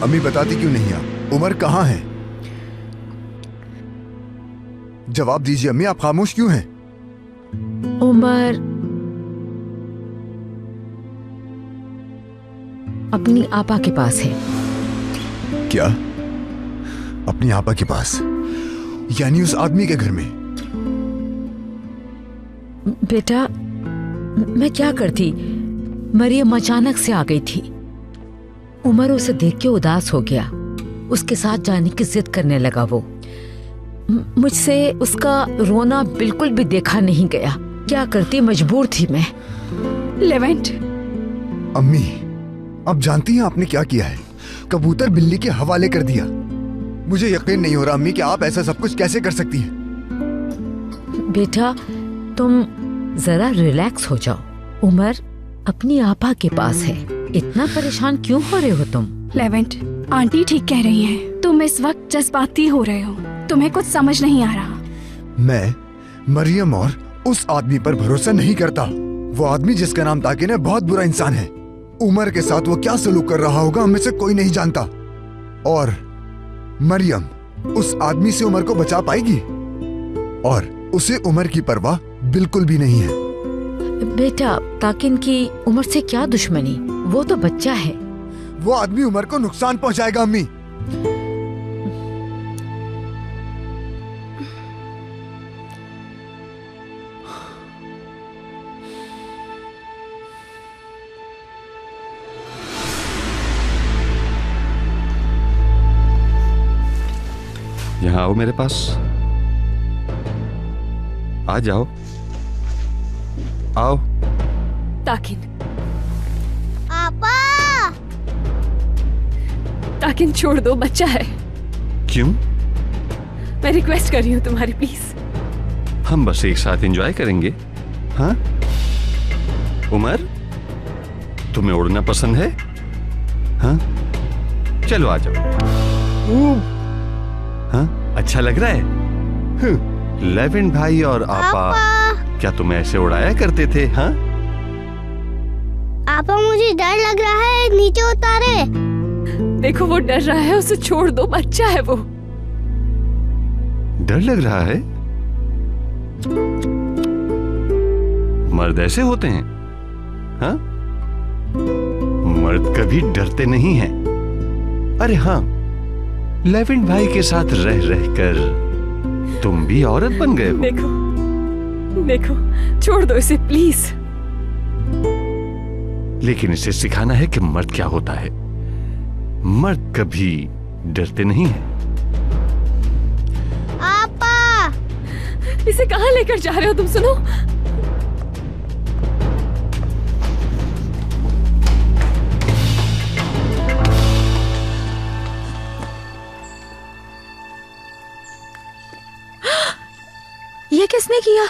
अम्मी बताती क्यों नहीं आप? उमर कहाँ है? जवाब दीजिए अम्मी, आप खामोश क्यों हैं? उमर अपनी आपा के पास है। क्या? अपनी आपा के पास? यानी उस आदमी के घर में? बेटा मैं क्या करती, मरियम अचानक से आ गई थी। उमर उसे देख के उदास हो गया, उसके साथ जाने की जिद करने लगा। वो मुझसे उसका रोना बिल्कुल भी देखा नहीं गया। क्या करती, मजबूर थी मैं। लेवेंट। अम्मी आप जानती हैं आपने क्या किया है? कबूतर बिल्ली के हवाले कर दिया। मुझे यकीन नहीं हो रहा अम्मी कि आप ऐसा सब कुछ कैसे कर सकती हैं। बेटा तुम जरा रिलैक्स हो जाओ। उमर अपनी आपा के पास है, इतना परेशान क्यों हो रहे हो तुम? लेवेंट, आंटी ठीक कह रही हैं। तुम इस वक्त जज्बाती हो रहे हो, तुम्हें कुछ समझ नहीं आ रहा। मैं मरियम और उस आदमी पर भरोसा नहीं करता। वो आदमी जिसका नाम ताकिन है बहुत बुरा इंसान है। उमर के साथ वो क्या सलूक कर रहा होगा हमें से कोई नहीं जानता। और मरियम उस आदमी से उमर को बचा पाएगी? और उसे उमर की परवाह बिल्कुल भी नहीं है। बेटा ताकिन की उमर से क्या दुश्मनी, वो तो बच्चा है। वो आदमी उमर को नुकसान पहुंचाएगा अम्मी। यहाँ आओ मेरे पास, आ जाओ, आओ। ताकिन, आपा! ताकिन छोड़ दो, बच्चा है। क्यों? मैं रिक्वेस्ट कर रही हूँ तुम्हारी, प्लीज। हम बस एक साथ एंजॉय करेंगे। हाँ उमर, तुम्हें उड़ना पसंद है? हाँ चलो आ जाओ। हाँ अच्छा लग रहा है? लेविन भाई और आपा क्या तुम्हें ऐसे उड़ाया करते थे? हाँ आपा मुझे डर लग रहा है, नीचे उतारे। देखो वो डर रहा है, उसे छोड़ दो, बच्चा है वो। डर लग रहा है? मर्द ऐसे होते हैं? हाँ मर्द कभी डरते नहीं हैं। अरे हाँ, लेविन भाई के साथ रह रहकर तुम भी औरत बन गए हो। देखो देखो, छोड़ दो इसे प्लीज। लेकिन इसे सिखाना है कि मर्द क्या होता है। मर्द कभी डरते नहीं है। आपा! इसे कहाँ लेकर जा रहे हो तुम? सुनो, ये किसने किया?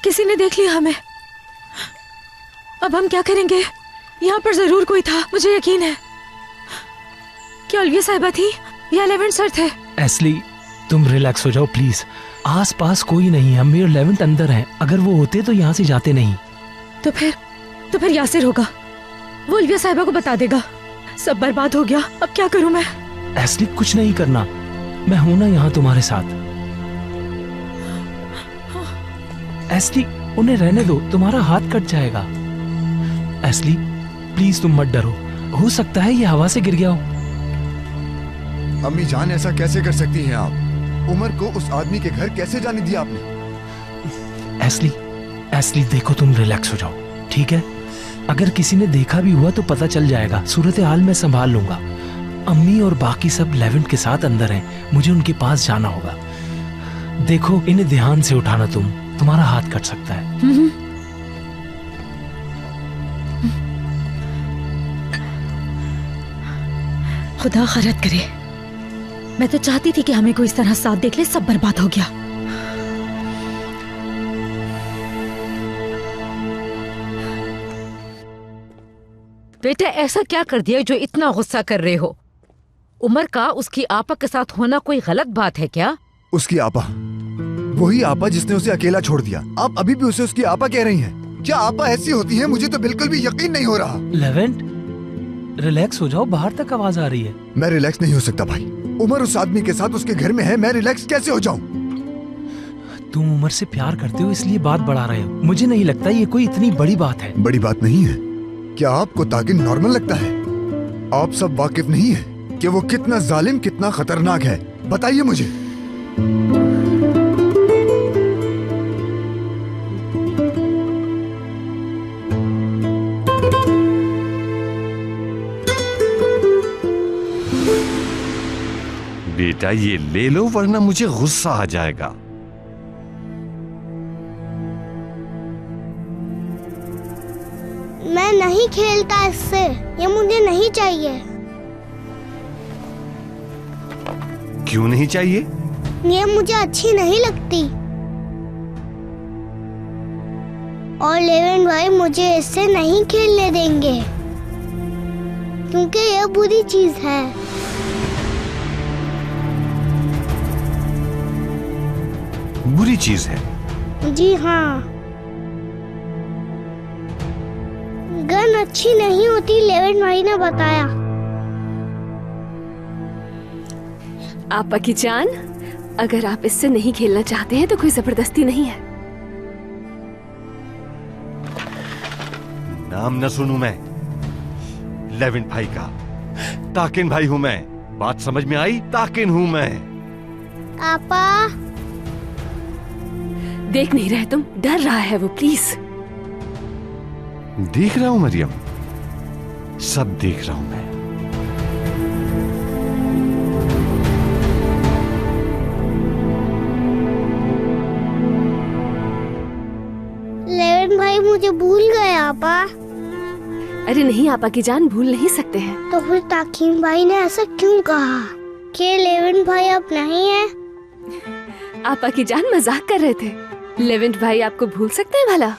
किसी ने देख लिया हमें। अब हम क्या करेंगे? यहाँ पर जरूर कोई था, मुझे यकीन है। क्या ओलिविया साहिबा थी या लेवेंट सर थे? एस्ली तुम रिलैक्स हो जाओ प्लीज। आस पास कोई नहीं है, अम्मी और लेवेंट अंदर हैं। अगर वो होते तो यहाँ से जाते नहीं। तो फिर यासिर होगा, वो ओलिविया साहिबा को बता देगा। सब बर्बाद हो गया, अब क्या करूं मैं? एस्ली कुछ नहीं करना, मैं हूं ना यहाँ तुम्हारे साथ। एस्ली उन्हें रहने दो, तुम्हारा हाथ कट जाएगा। एस्ली प्लीज तुम मत डरो, हो सकता है ये हवा से गिर गया हो। अम्मी जान ऐसा कैसे कर सकती हैं आप? उमर को उस आदमी के घर कैसे जाने दिया आपने? एस्ली देखो तुम रिलैक्स हो जाओ, ठीक है? अगर किसी ने देखा भी हुआ तो पता चल जाएगा। सूरत हाल मैं संभाल लूंगा। अम्मी और बाकी सब लेवेंट के साथ अंदर हैं, मुझे उनके पास जाना होगा। देखो इन्हें ध्यान से उठाना, तुम्हारा हाथ कट सकता है। खुदा खैरत करे। मैं तो चाहती थी कि हमें कोई इस तरह साथ देख ले, सब बर्बाद हो गया। बेटा ऐसा क्या कर दिया जो इतना गुस्सा कर रहे हो? उमर का उसकी आपा के साथ होना कोई गलत बात है क्या? उसकी आपा, वही आपा जिसने उसे अकेला छोड़ दिया। आप अभी भी उसे उसकी आपा कह रही हैं। क्या आपा ऐसी होती है? मुझे तो बिल्कुल भी यकीन नहीं हो रहा। लेवेंट रिलैक्स हो जाओ, बाहर तक आवाज आ रही है। मैं रिलैक्स नहीं हो सकता भाई। उमर उस आदमी के साथ उसके घर में है, मैं रिलैक्स कैसे हो जाऊं? तुम उमर से प्यार करते हो इसलिए बात बढ़ा रहे हो। मुझे नहीं लगता ये कोई इतनी बड़ी बात है। बड़ी बात नहीं है। क्या आपको ताकिन नॉर्मल लगता है? आप सब वाकिफ नहीं है कि वो कितना जालिम, कितना खतरनाक है। बताइए मुझे। बेटा ये ले लो वरना मुझे गुस्सा आ जाएगा। मैं नहीं खेलता इससे, ये मुझे नहीं चाहिए। क्यों नहीं चाहिए? ये मुझे अच्छी नहीं लगती। और लेविन भाई मुझे इससे नहीं खेलने देंगे क्योंकि यह बुरी चीज है। बुरी चीज है? जी हाँ, गन अच्छी नहीं होती, लेविन भाई ने बताया। आपा की जान, अगर आप इससे नहीं खेलना चाहते हैं तो कोई जबरदस्ती नहीं है। नाम न सुनूं मैं लेविन भाई का। ताकिन भाई हूं मैं। बात समझ में आई? ताकिन हूं मैं। आपा देख नहीं रहे तुम? डर रहा है वो, प्लीज। देख रहा हूं मरियम, सब देख रहा हूं मैं। लेविन भाई मुझे भूल गए आपा। अरे नहीं आपा की जान, भूल नहीं सकते हैं। तो फिर ताकिन भाई ने ऐसा क्यों कहा कि लेविन भाई अब नहीं है? आपा की जान मजाक कर रहे थे। लेविन भाई आपको भूल सकते हैं भला?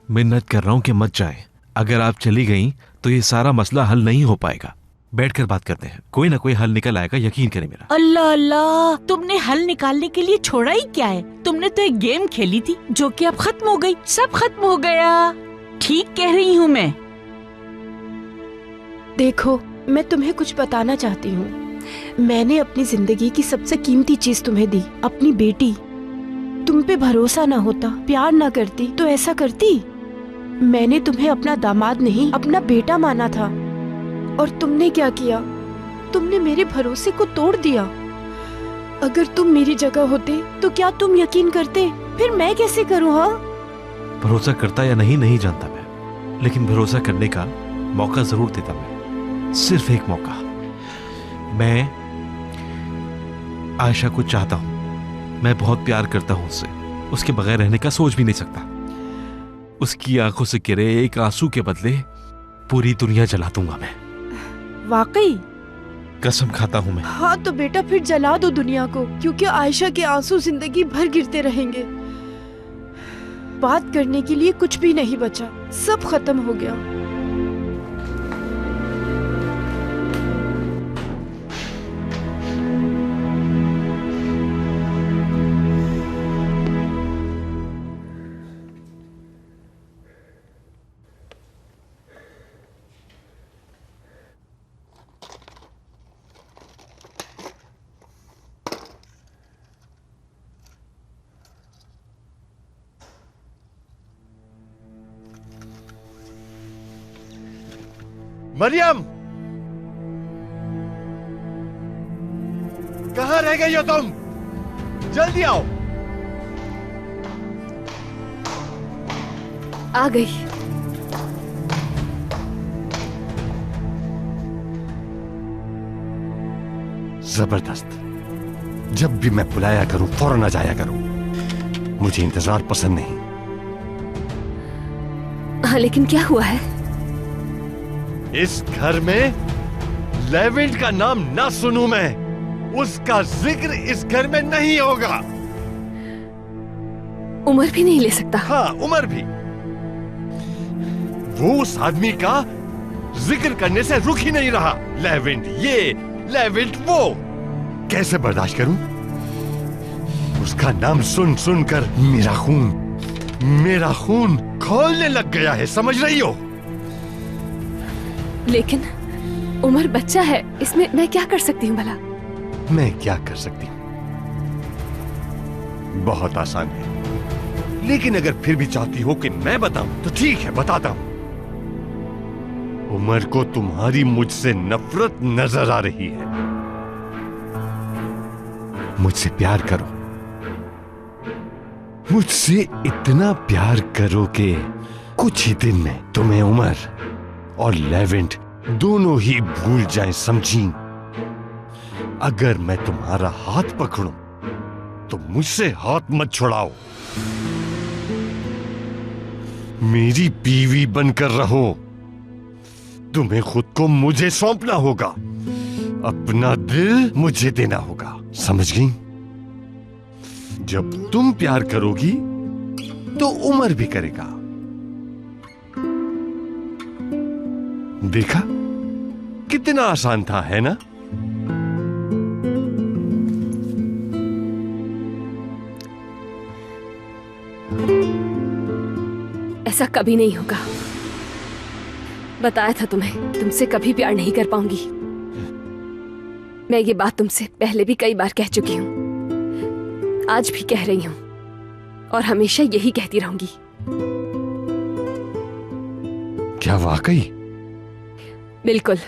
मिन्नत कर रहा हूँ कि मत जाए। अगर आप चली गईं तो ये सारा मसला हल नहीं हो पाएगा। बैठकर बात करते हैं, कोई ना कोई हल निकल आएगा, यकीन करें मेरा। अल्लाह अल्लाह, तुमने हल निकालने के लिए छोड़ा ही क्या है? तुमने तो एक गेम खेली थी जो कि अब खत्म हो गई। सब खत्म हो गया। ठीक कह रही हूँ मैं। देखो, मैं तुम्हें कुछ बताना चाहती हूँ। मैंने अपनी जिंदगी की सबसे कीमती चीज तुम्हें दी, अपनी बेटी। तुम पे भरोसा ना होता, प्यार ना करती तो ऐसा करती? मैंने तुम्हें अपना दामाद नहीं, अपना बेटा माना था। और तुमने क्या किया? तुमने मेरे भरोसे को तोड़ दिया। अगर तुम मेरी जगह होते तो क्या तुम यकीन करते? फिर मैं कैसे करूँ? हाँ, भरोसा करता या नहीं नहीं जानता मैं, लेकिन भरोसा करने का मौका जरूर देता मैं। सिर्फ एक मौका। मैं आयशा को चाहता हूं। मैं बहुत प्यार करता हूं उससे। उसके बगैर रहने का सोच भी नहीं सकता। उसकी आंखों से गिरे एक आंसू के बदले पूरी दुनिया जला दूंगा मैं। वाकई? कसम खाता हूं मैं। हाँ तो बेटा फिर जला दो दुनिया को, क्योंकि आयशा के आंसू जिंदगी भर गिरते रहेंगे। बात करने के लिए कुछ भी नहीं बचा, सब खत्म हो गया। मरियम, कहां रह गई हो तुम? जल्दी आओ। आ गई। जबरदस्त। जब भी मैं बुलाया करूं फौरन आ जाया करूं। मुझे इंतजार पसंद नहीं। हाँ लेकिन क्या हुआ है? इस घर में लेविन का नाम ना सुनूं मैं। उसका जिक्र इस घर में नहीं होगा। उमर भी नहीं ले सकता? हाँ, उमर भी। वो उस आदमी का जिक्र करने से रुक ही नहीं रहा। लेविन ये, लेविन वो। कैसे बर्दाश्त करूं? उसका नाम सुन सुनकर मेरा खून खौलने लग गया है, समझ रही हो? लेकिन उमर बच्चा है, इसमें मैं क्या कर सकती हूँ भला? मैं क्या कर सकती हूँ? बहुत आसान है, लेकिन अगर फिर भी चाहती हो कि मैं बताऊं तो ठीक है, बताता हूं। उमर को तुम्हारी मुझसे नफरत नजर आ रही है। मुझसे प्यार करो, मुझसे इतना प्यार करो कि कुछ ही दिन में तुम्हें उमर और लेवेंट दोनों ही भूल जाएं, समझी? अगर मैं तुम्हारा हाथ पकड़ूं तो मुझसे हाथ मत छुड़ाओ। मेरी बीवी बनकर रहो। तुम्हें खुद को मुझे सौंपना होगा, अपना दिल मुझे देना होगा, समझ गई? जब तुम प्यार करोगी तो उमर भी करेगा। देखा कितना आसान था, है ना? ऐसा कभी नहीं होगा। बताया था तुम्हें, तुमसे कभी प्यार नहीं कर पाऊंगी। मैं ये बात तुमसे पहले भी कई बार कह चुकी हूं, आज भी कह रही हूं और हमेशा यही कहती रहूंगी। क्या वाकई? बिल्कुल,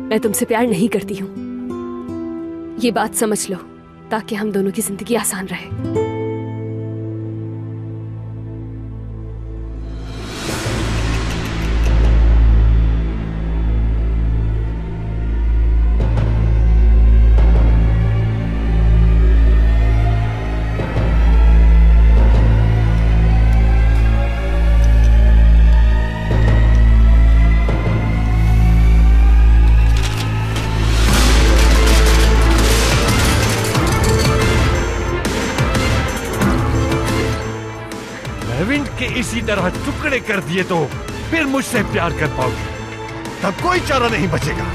मैं तुमसे प्यार नहीं करती हूं। ये बात समझ लो ताकि हम दोनों की जिंदगी आसान रहे। इसी तरह टुकड़े कर दिए तो फिर मुझसे प्यार कर पाओगे, तब कोई चारा नहीं बचेगा।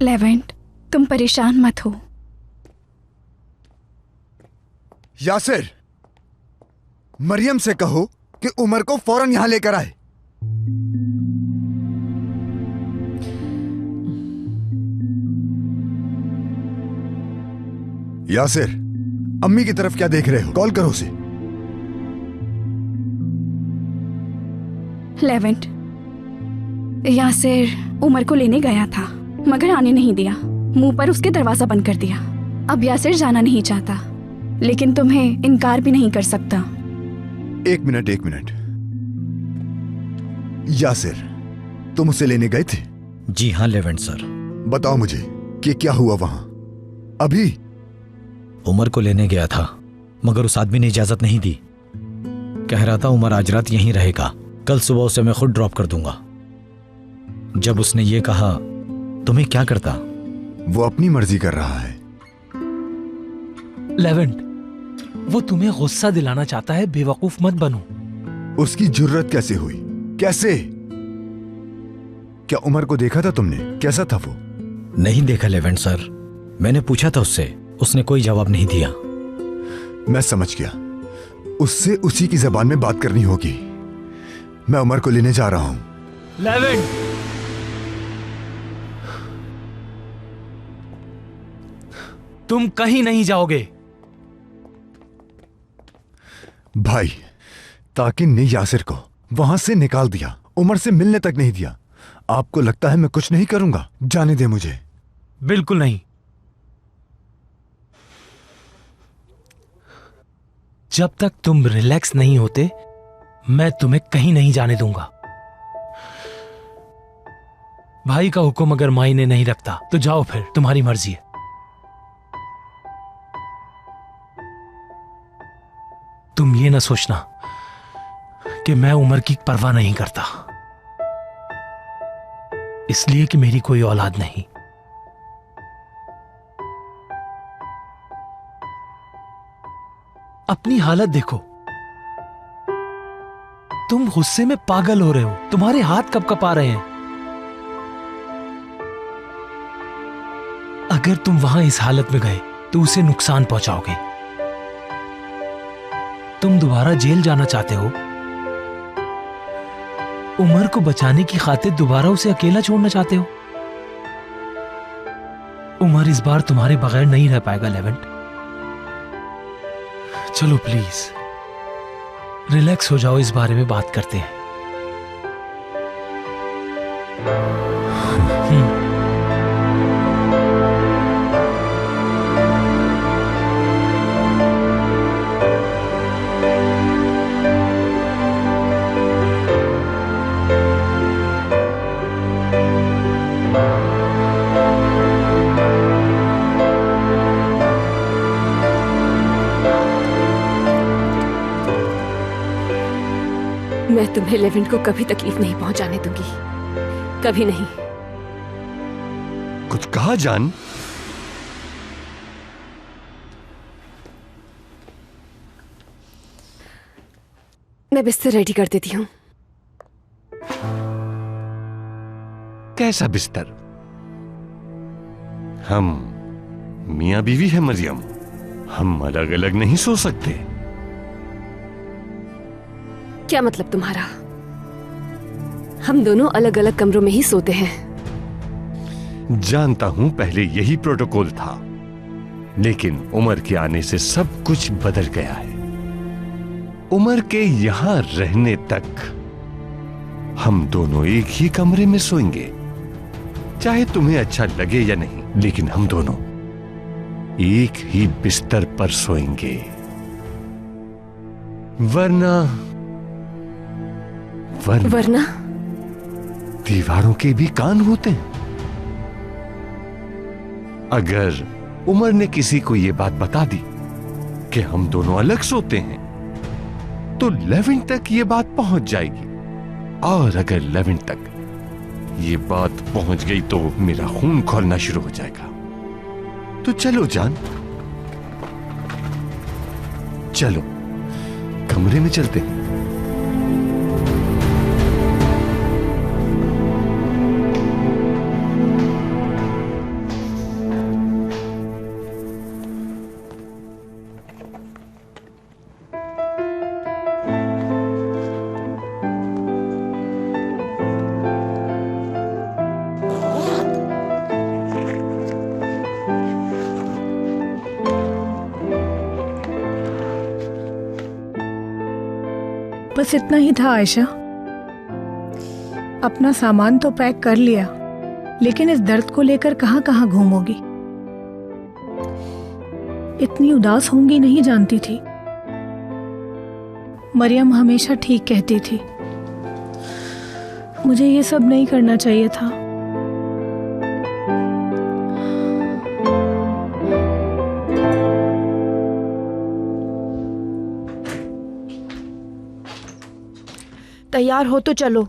लेवेंट, तुम परेशान मत हो। यासिर, मरियम से कहो कि उमर को फौरन यहां लेकर आए। यासिर, अम्मी की तरफ क्या देख रहे हो? कॉल करो उसे। लेवेंट, यासिर उमर को लेने गया था मगर आने नहीं दिया, मुंह पर उसके दरवाजा बंद कर दिया। अब यासिर जाना नहीं चाहता, लेकिन तुम्हें इनकार भी नहीं कर सकता। एक मिनट। यासिर, तुम उसे लेने गए थे? जी हाँ लेवेंट सर। बताओ मुझे कि क्या हुआ वहां अभी? उमर को लेने गया था मगर उस आदमी ने इजाजत नहीं दी। कह रहा था उमर आज रात यहीं रहेगा, कल सुबह उसे मैं खुद ड्रॉप कर दूंगा। जब उसने ये कहा तो मैं क्या करता? वो अपनी मर्जी कर रहा है। लेवेंट, वो तुम्हें गुस्सा दिलाना चाहता है, बेवकूफ मत बनो। उसकी जुर्रत कैसे हुई? कैसे? क्या उमर को देखा था तुमने? कैसा था वो? नहीं देखा लेवेंट सर, मैंने पूछा था उससे, उसने कोई जवाब नहीं दिया। मैं समझ गया, उससे उसी की जबान में बात करनी होगी। मैं उमर को लेने जा रहा हूं। लेवेंट, तुम कहीं नहीं जाओगे। भाई, ताकिन ने यासिर को वहां से निकाल दिया, उमर से मिलने तक नहीं दिया। आपको लगता है मैं कुछ नहीं करूंगा? जाने दे मुझे। बिल्कुल नहीं। जब तक तुम रिलैक्स नहीं होते मैं तुम्हें कहीं नहीं जाने दूंगा। भाई का हुक्म अगर मायने नहीं रखता तो जाओ, फिर तुम्हारी मर्जी है। तुम ये ना सोचना कि मैं उमर की परवाह नहीं करता, इसलिए कि मेरी कोई औलाद नहीं। अपनी हालत देखो, तुम गुस्से में पागल हो रहे हो, तुम्हारे हाथ कब कपा रहे हैं। अगर तुम वहां इस हालत में गए तो उसे नुकसान पहुंचाओगे। तुम दोबारा जेल जाना चाहते हो? उमर को बचाने की खातिर दोबारा उसे अकेला छोड़ना चाहते हो? उमर इस बार तुम्हारे बगैर नहीं रह पाएगा लेवेंट। चलो प्लीज रिलैक्स हो जाओ, इस बारे में बात करते हैं। मैं तुम्हें लेवेंट को कभी तकलीफ नहीं पहुंचाने दूंगी, कभी नहीं। कुछ कहा जान? मैं बिस्तर रेडी कर देती हूँ। कैसा बिस्तर? हम मियां बीवी है मरियम, हम अलग अलग नहीं सो सकते। क्या मतलब तुम्हारा? हम दोनों अलग अलग कमरों में ही सोते हैं। जानता हूं पहले यही प्रोटोकॉल था, लेकिन उमर के आने से सब कुछ बदल गया है। उमर के यहां रहने तक हम दोनों एक ही कमरे में सोएंगे, चाहे तुम्हें अच्छा लगे या नहीं, लेकिन हम दोनों एक ही बिस्तर पर सोएंगे। वरना दीवारों के भी कान होते हैं। अगर उमर ने किसी को यह बात बता दी कि हम दोनों अलग सोते हैं, तो लेवेंट तक यह बात पहुंच जाएगी, और अगर लेवेंट तक ये बात पहुंच गई तो मेरा खून खौलना शुरू हो जाएगा। तो चलो जान, चलो कमरे में चलते हैं। बस इतना ही था आयशा। अपना सामान तो पैक कर लिया, लेकिन इस दर्द को लेकर कहां कहां घूमोगी? इतनी उदास होंगी नहीं जानती थी। मरियम हमेशा ठीक कहती थी। मुझे ये सब नहीं करना चाहिए था। तैयार हो तो चलो।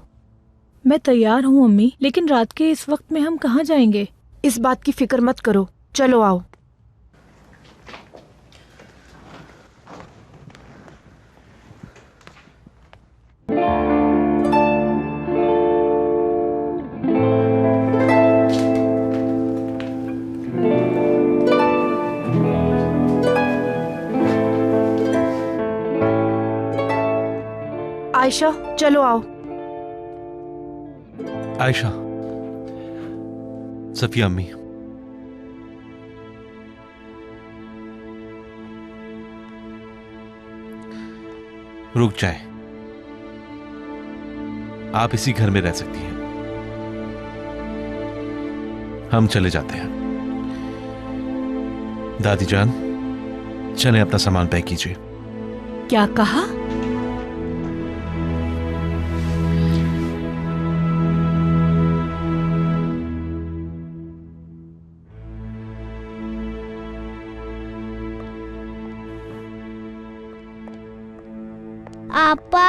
मैं तैयार हूँ अम्मी, लेकिन रात के इस वक्त में हम कहाँ जाएंगे? इस बात की फिक्र मत करो, चलो आओ। आयशा चलो आओ। आयशा, सफिया अम्मी, रुक जाए। आप इसी घर में रह सकती हैं, हम चले जाते हैं। दादी जान, चलें अपना सामान पैक कीजिए। क्या कहा? आपा।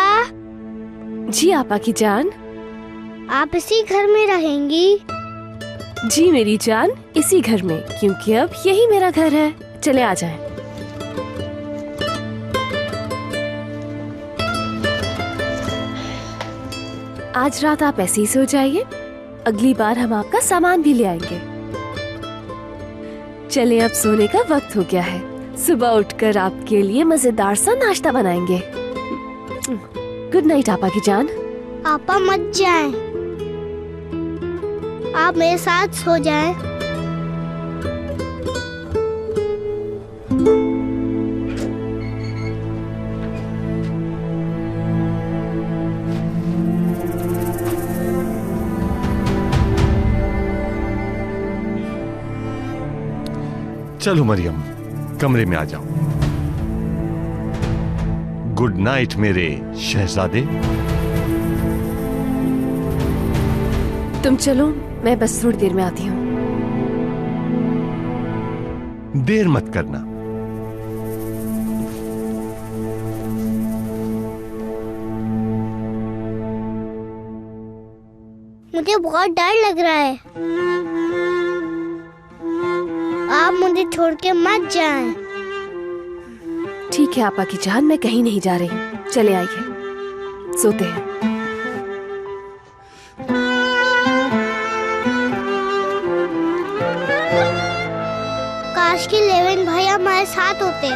जी आपा की जान। आप इसी घर में रहेंगी? जी मेरी जान, इसी घर में, क्योंकि अब यही मेरा घर है। चले आ जाएं। आज रात आप ऐसे ही सो जाइए, अगली बार हम आपका सामान भी ले आएंगे। चले, अब सोने का वक्त हो गया है। सुबह उठकर आपके लिए मजेदार सा नाश्ता बनाएंगे। गुड नाइट आपा की जान। आपा मत जाएं, आप मेरे साथ सो जाएं। चलो मरियम, कमरे में आ जाओ। गुड नाइट मेरे शहजादे। तुम चलो, मैं बस थोड़ी देर में आती हूँ। देर मत करना। मुझे बहुत डर लग रहा है, आप मुझे छोड़ के मत जाएं। ठीक है आपा की जान, मैं कहीं नहीं जा रही। चले आइए, सोते हैं। काश कि लेविन भाई हमारे साथ होते,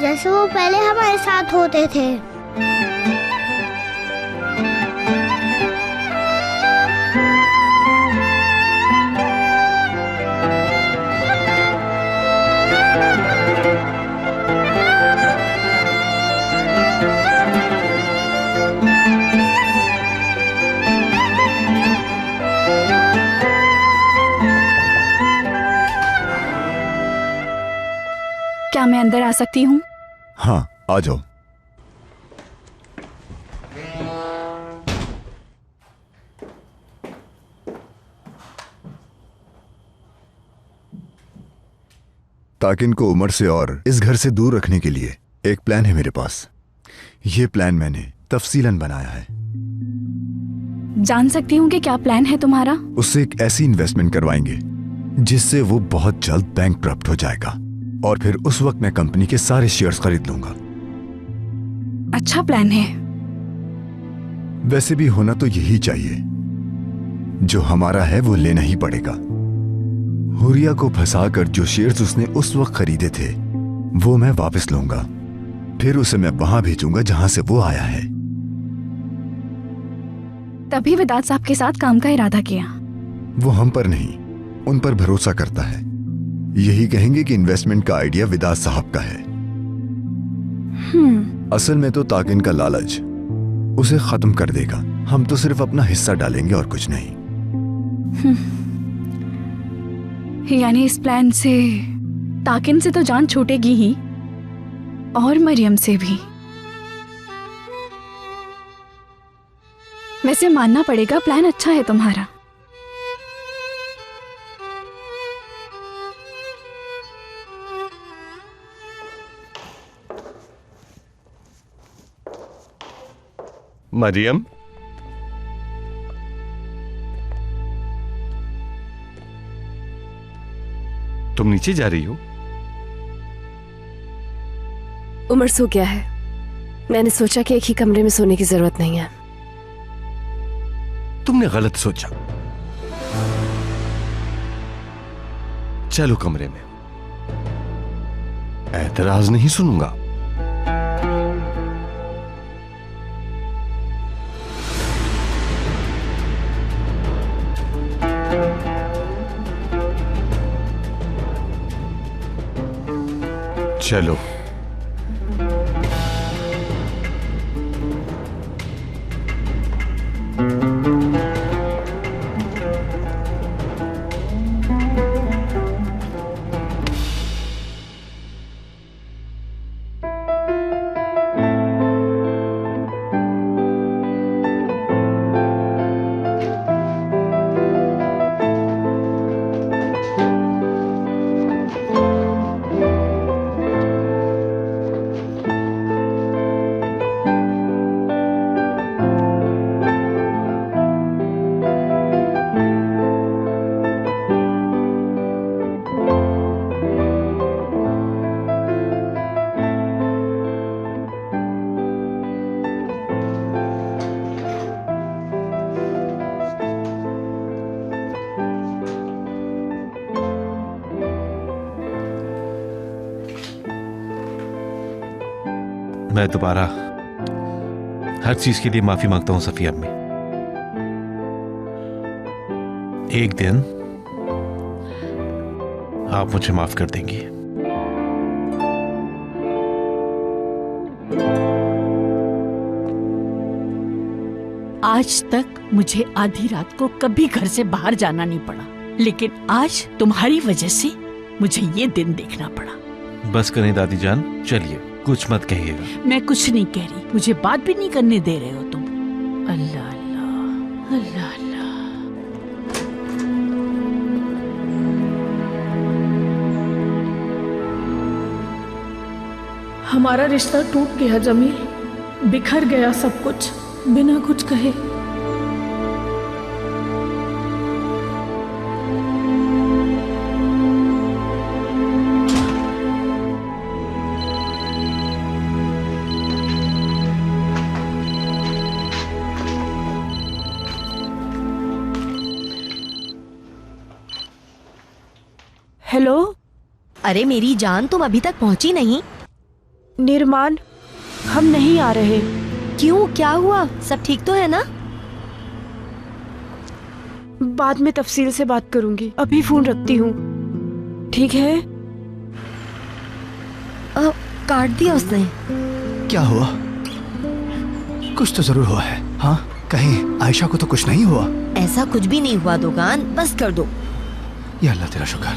जैसे वो पहले हमारे साथ होते थे। क्या मैं अंदर आ सकती हूँ? हाँ, आ जाओ। ताकिन को उमर से और इस घर से दूर रखने के लिए एक प्लान है मेरे पास। यह प्लान मैंने तफसीलन बनाया है। जान सकती हूँ कि क्या प्लान है तुम्हारा? उससे एक ऐसी इन्वेस्टमेंट करवाएंगे जिससे वो बहुत जल्द बैंकक्रप्ट हो जाएगा और फिर उस वक्त मैं कंपनी के सारे शेयर्स खरीद लूंगा। अच्छा प्लान है। वैसे भी होना तो यही चाहिए। जो हमारा है वो लेना ही पड़ेगा। हुरिया को फंसाकर जो शेयर्स उसने उस वक्त खरीदे थे वो मैं वापस लूंगा, फिर उसे मैं वहां भेजूंगा जहां से वो आया है। तभी विदात साहब के साथ काम का इरादा किया। वो हम पर नहीं, उन पर भरोसा करता है। यही कहेंगे कि इन्वेस्टमेंट का आइडिया विदात साहब का है। असल में तो ताकिन का लालच उसे खत्म कर देगा। हम तो सिर्फ अपना हिस्सा डालेंगे और कुछ नहीं। यानी इस प्लान से ताकिन से तो जान छूटेगी ही और मरियम से भी। वैसे मानना पड़ेगा प्लान अच्छा है तुम्हारा। मरियम, तुम नीचे जा रही हो? उमर सो गया है। मैंने सोचा कि एक ही कमरे में सोने की जरूरत नहीं है। तुमने गलत सोचा। चलो कमरे में। एतराज नहीं सुनूंगा। चलो। मैं दोबारा हर चीज के लिए माफी मांगता हूं सफिया अम्मी। एक दिन आप मुझे माफ कर देंगी। आज तक मुझे आधी रात को कभी घर से बाहर जाना नहीं पड़ा, लेकिन आज तुम्हारी वजह से मुझे ये दिन देखना पड़ा। बस करें दादी जान, चलिए कुछ मत कहिएगा। मैं कुछ नहीं कह रही, मुझे बात भी नहीं करने दे रहे हो तुम। अल्लाह अल्लाह अल्लाह अल्लाह। हमारा रिश्ता टूट गया जमील, बिखर गया सब कुछ बिना कुछ कहे। हेलो। अरे मेरी जान, तुम अभी तक पहुंची नहीं? निर्माण, हम नहीं आ रहे। क्यों, क्या हुआ? सब ठीक तो है ना? बाद में तफसील से बात करूंगी, अभी फोन रखती हूँ। ठीक है? काट दिया उसने। क्या हुआ? कुछ तो जरूर हुआ है। हाँ, कहीं आयशा को तो कुछ नहीं हुआ? ऐसा कुछ भी नहीं हुआ दुकान, बस कर दो। या अल्लाह तेरा शुक्र।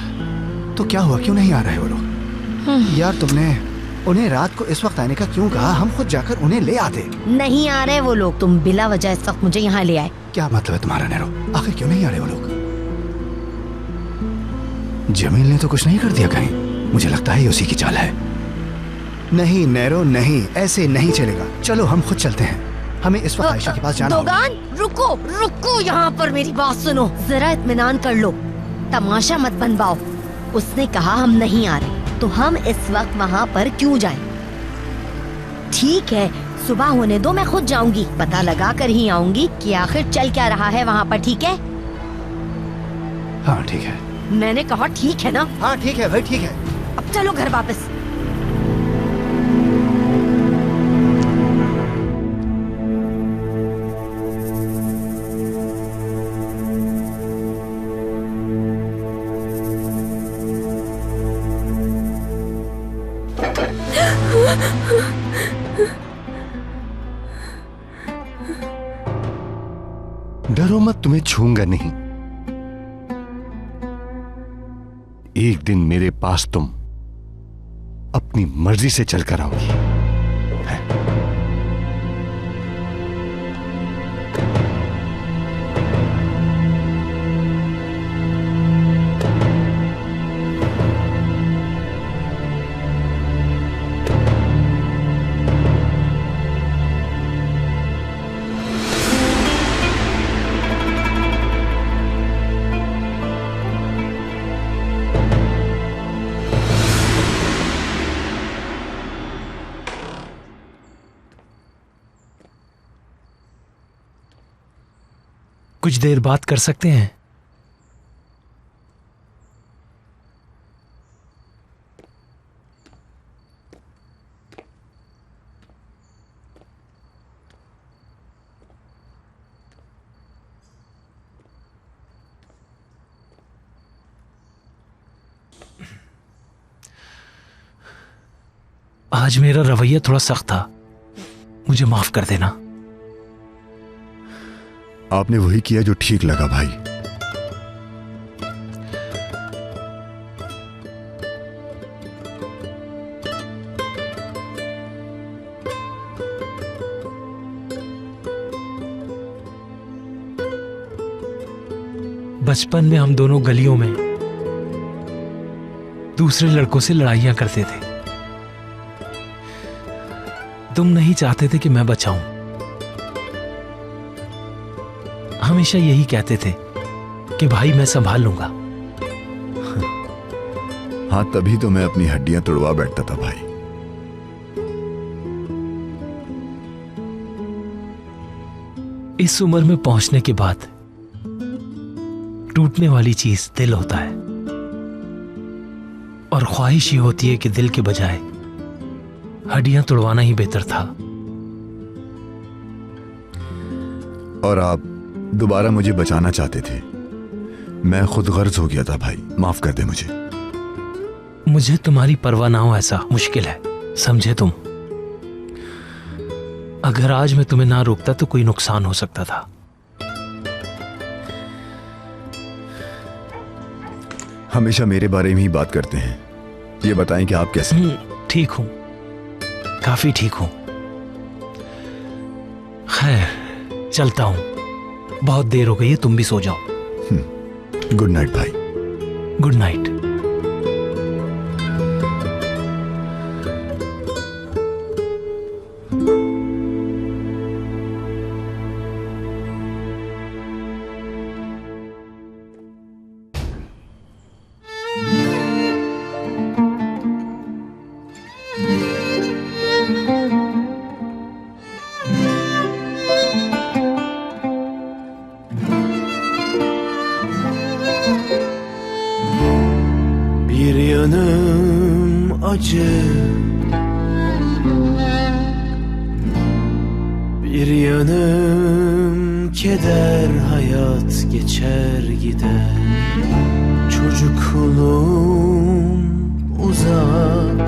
तो क्या हुआ, क्यों नहीं आ रहे वो लोग? यार तुमने उन्हें रात को इस वक्त आने का क्यों कहा? हम खुद जाकर उन्हें ले आते। नहीं आ रहे वो लोग, तुम बिला वजह इस वक्त मुझे यहाँ ले आए। क्या मतलब है तुम्हारा नैरो? आखिर क्यों नहीं आ रहे वो लोग? जमील ने तो कुछ नहीं कर दिया कहीं? मुझे लगता है ये उसी की चाल है। नहीं नैरो नहीं, ऐसे नहीं चलेगा। चलो हम खुद चलते हैं, हमें इस वक्त आयशा के पास जाना होगा। दोगान रुको रुको, यहाँ पर मेरी बात सुनो, जरा इत्मीनान कर लो, तमाशा मत बनवाओ। उसने कहा हम नहीं आ रहे, तो हम इस वक्त वहाँ पर क्यों जाएं? ठीक है, सुबह होने दो, मैं खुद जाऊंगी, पता लगा कर ही आऊंगी कि आखिर चल क्या रहा है वहाँ पर। ठीक है? हाँ ठीक है। मैंने कहा ठीक है ना? हाँ ठीक है भाई, ठीक है। अब चलो घर वापस। डरो मत, तुम्हें छूंगा नहीं। एक दिन मेरे पास तुम अपनी मर्जी से चलकर आओगी। कुछ देर बात कर सकते हैं? आज मेरा रवैया थोड़ा सख्त था, मुझे माफ कर देना। आपने वही किया जो ठीक लगा भाई। बचपन में हम दोनों गलियों में दूसरे लड़कों से लड़ाइयां करते थे। तुम नहीं चाहते थे कि मैं बचाऊं, हमेशा यही कहते थे कि भाई मैं संभाल लूंगा। हाँ, तभी तो मैं अपनी हड्डियां तोड़वा बैठता था भाई। इस उम्र में पहुंचने के बाद टूटने वाली चीज दिल होता है, और ख्वाहिश ये होती है कि दिल के बजाय हड्डियां तुड़वाना ही बेहतर था। और आप दोबारा मुझे बचाना चाहते थे। मैं खुद गर्ज हो गया था भाई, माफ कर दे मुझे। मुझे तुम्हारी परवाह ना हो ऐसा मुश्किल है, समझे तुम? अगर आज मैं तुम्हें ना रोकता तो कोई नुकसान हो सकता था। हमेशा मेरे बारे में ही बात करते हैं। ये बताएं कि आप कैसे हैं? ठीक हूं, काफी ठीक हूं। खैर चलता हूं, बहुत देर हो गई है, तुम भी सो जाओ। गुड नाइट भाई। Good night. Bir yanım acı, bir yanım keder, hayat geçer gider. Çocukluğum uzak,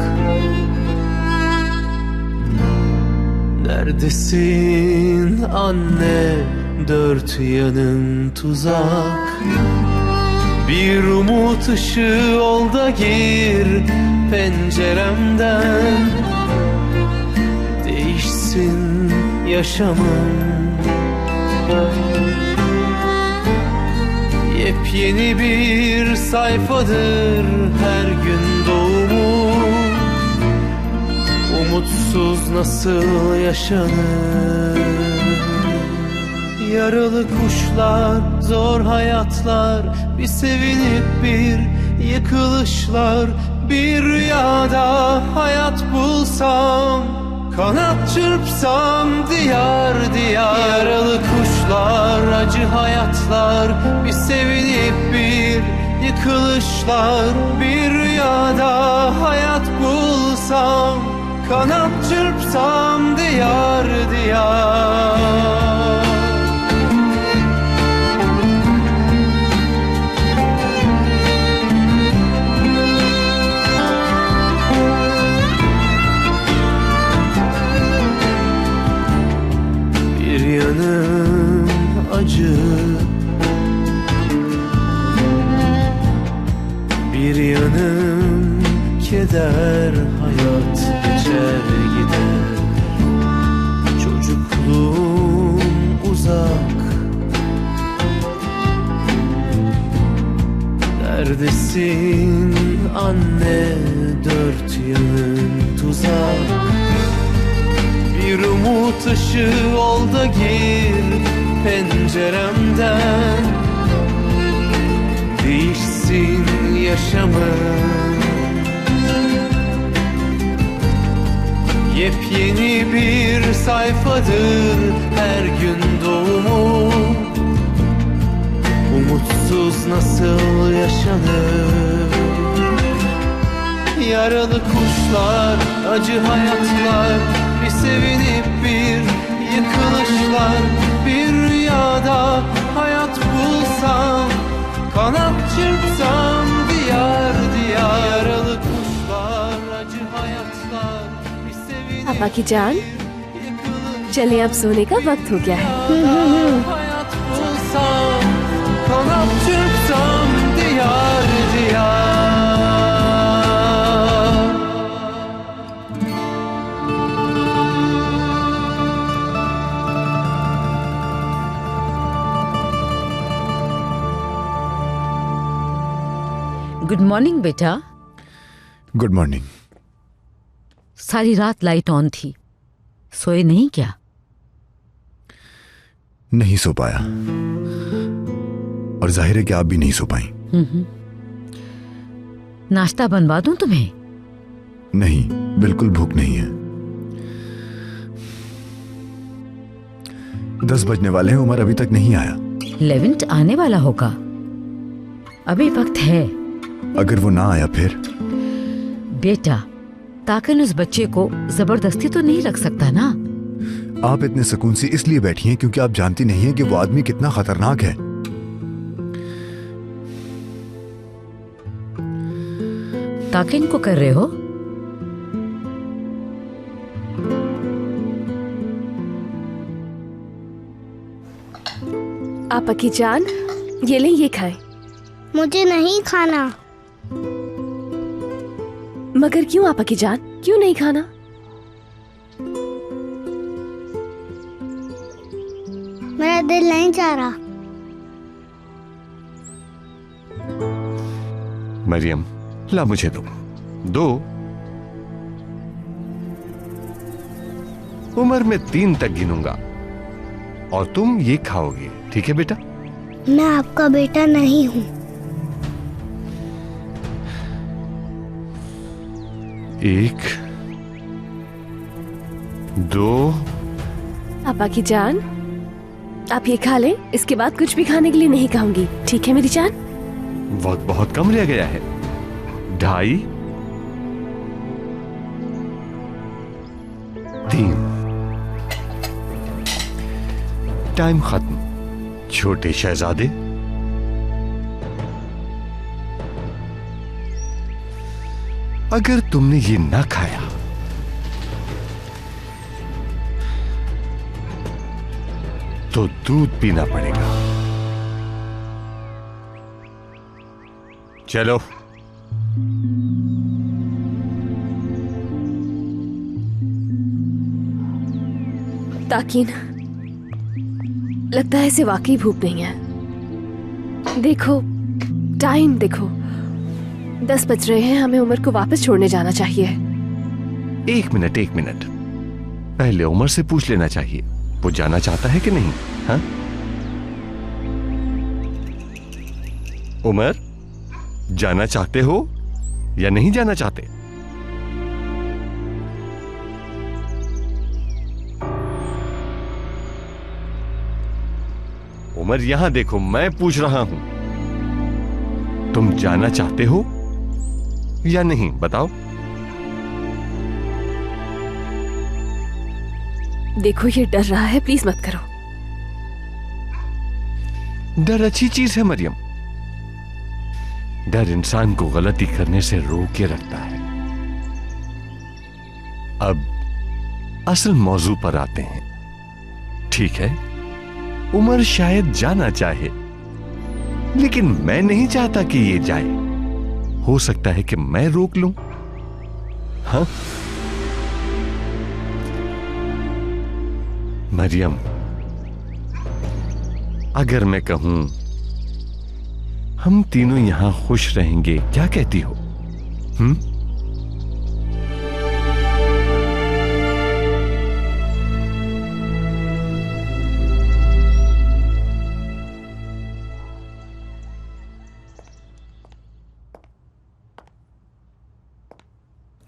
neredesin anne, dört yanın tuzak. Bir umut ışığı ol da gir penceremden, değişsin yaşamım. Yepyeni bir sayfadır her gün doğumum. Umutsuz nasıl yaşanır? Yaralı kuşlar, zor hayatlar, bir sevinip bir yıkılışlar. Bir rüyada hayat bulsam, kanat çırpsam diyar diyar. Yaralı kuşlar, acı hayatlar, bir sevinip bir yıkılışlar. Bir rüyada hayat bulsam, kanat çırpsam diyar diyar. Bir yanım acı, bir yanım keder, hayat geçer gider. Çocukluğum uzak, neredesin anne, dört yanın tuzak. Bir umut ışığı ol da gir penceremden, değişsin yaşamım. Yepyeni bir sayfadır her gün doğumum. Umutsuz nasıl yaşanır? Yaralı kuşlar, acı hayatlar, bir sevinip bir yıkılışlar. Bir rüyada hayat bulsam, kanat çırpsam diyar diyar. Yaralı kuşlar, acı hayatlar, bir sevinip पापा की जान, चलिए अब सोने का वक्त हो गया है। hayat bulsam, kanat çırpsam diyar diyar. Good morning बेटा। Good morning. सारी रात लाइट ऑन थी, सोए नहीं क्या? नहीं सो पाया, और जाहिर है कि आप भी नहीं सो पाई। नाश्ता बनवा दूं तुम्हें? नहीं, बिल्कुल भूख नहीं है। 10 बजने वाले हैं, उमर अभी तक नहीं आया। लेवेंट आने वाला होगा, अभी वक्त है। अगर वो ना आया फिर? बेटा, ताकिन उस बच्चे को जबरदस्ती तो नहीं रख सकता ना। आप इतने सुकून से इसलिए बैठी हैं क्योंकि आप जानती नहीं हैं कि वो आदमी कितना खतरनाक है। ताकिन को कर रहे हो? आपा की जान, ये ले, ये खाएं। मुझे नहीं खाना। मगर क्यों आपा की जान, क्यों नहीं खाना? मेरा दिल नहीं चाह रहा। मरियम, ला मुझे दो। उमर में 3 तक गिनूंगा और तुम ये खाओगे, ठीक है बेटा? मैं आपका बेटा नहीं हूँ। 1, 2। आपा की जान, आप ये खा लें, इसके बाद कुछ भी खाने के लिए नहीं कहूंगी, ठीक है मेरी जान? वक्त बहुत कम रह गया है। 2.5, 3। टाइम खत्म। छोटे शहजादे, अगर तुमने ये ना खाया तो दूध पीना पड़ेगा। चलो। ताकीन, लगता है इसे वाकई भूख नहीं है। देखो, टाइम देखो, 10 बज रहे हैं, हमें उमर को वापस छोड़ने जाना चाहिए। 1 मिनट। पहले उमर से पूछ लेना चाहिए, वो जाना चाहता है कि नहीं। हाँ उमर, जाना चाहते हो या नहीं जाना चाहते? उमर, यहां देखो, मैं पूछ रहा हूं, तुम जाना चाहते हो या नहीं? बताओ। देखो, ये डर रहा है, प्लीज मत करो। डर अच्छी चीज है मरियम। डर इंसान को गलती करने से रोक के रखता है। अब असल मौजू पर आते हैं, ठीक है? उमर शायद जाना चाहे, लेकिन मैं नहीं चाहता कि ये जाए। हो सकता है कि मैं रोक लूं। हाँ मरियम, अगर मैं कहूं हम तीनों यहां खुश रहेंगे, क्या कहती हो?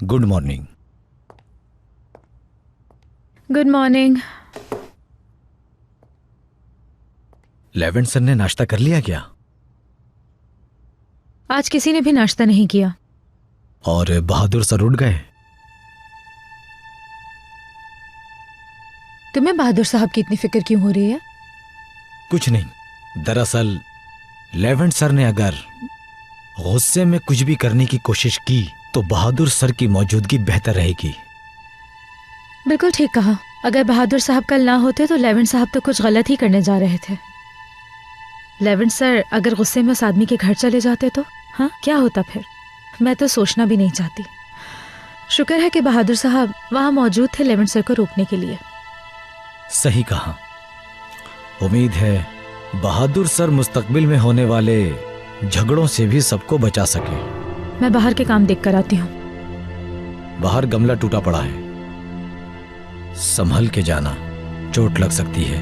Good morning. Good morning. Levant sir ने नाश्ता कर लिया क्या? आज किसी ने भी नाश्ता नहीं किया। और बहादुर सर उठ गए? तुम्हें बहादुर साहब की इतनी फिक्र क्यों हो रही है? कुछ नहीं, दरअसल लेवेंट सर ने अगर गुस्से में कुछ भी करने की कोशिश की तो बहादुर सर की मौजूदगी बेहतर रहेगी। बिल्कुल ठीक कहा। अगर बहादुर साहब कल ना होते तो लेवेंट साहब तो कुछ गलत ही करने जा रहे थे। लेवेंट सर अगर गुस्से में उस आदमी के घर चले जाते तो हाँ क्या होता फिर? मैं तो सोचना भी नहीं चाहती। शुक्र है कि बहादुर साहब वहां मौजूद थे लेवेंट सर को रोकने के लिए। सही कहा। उम्मीद है बहादुर सर मुस्तकबिल में होने वाले झगड़ों से भी सबको बचा सके। मैं बाहर के काम देख कर आती हूँ। बाहर गमला टूटा पड़ा है, संभल के जाना, चोट लग सकती है।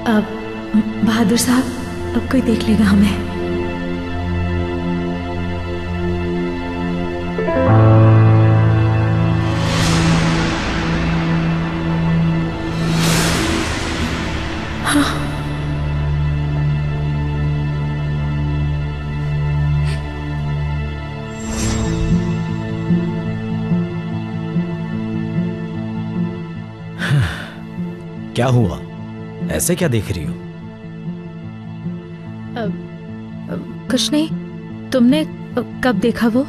अब बहादुर साहब, अब कोई देख लेगा हमें। क्या हुआ? ऐसे क्या देख रही हो? कुछ नहीं। तुमने कब देखा वो?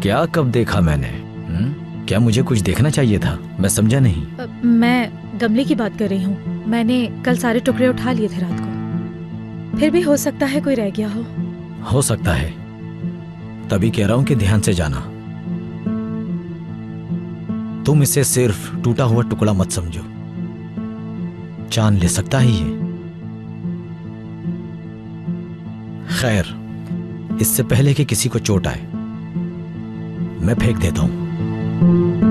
क्या कब देखा मैंने? क्या मुझे कुछ देखना चाहिए था? मैं समझा नहीं। मैं गमले की बात कर रही हूँ। मैंने कल सारे टुकड़े उठा लिए थे रात को। फिर भी हो सकता है कोई रह गया हो सकता है। तभी कह रहा हूं कि ध्यान से जाना। तुम इसे सिर्फ टूटा हुआ टुकड़ा मत समझो, जान ले सकता है ये। खैर, इससे पहले कि किसी को चोट आए, मैं फेंक देता हूं।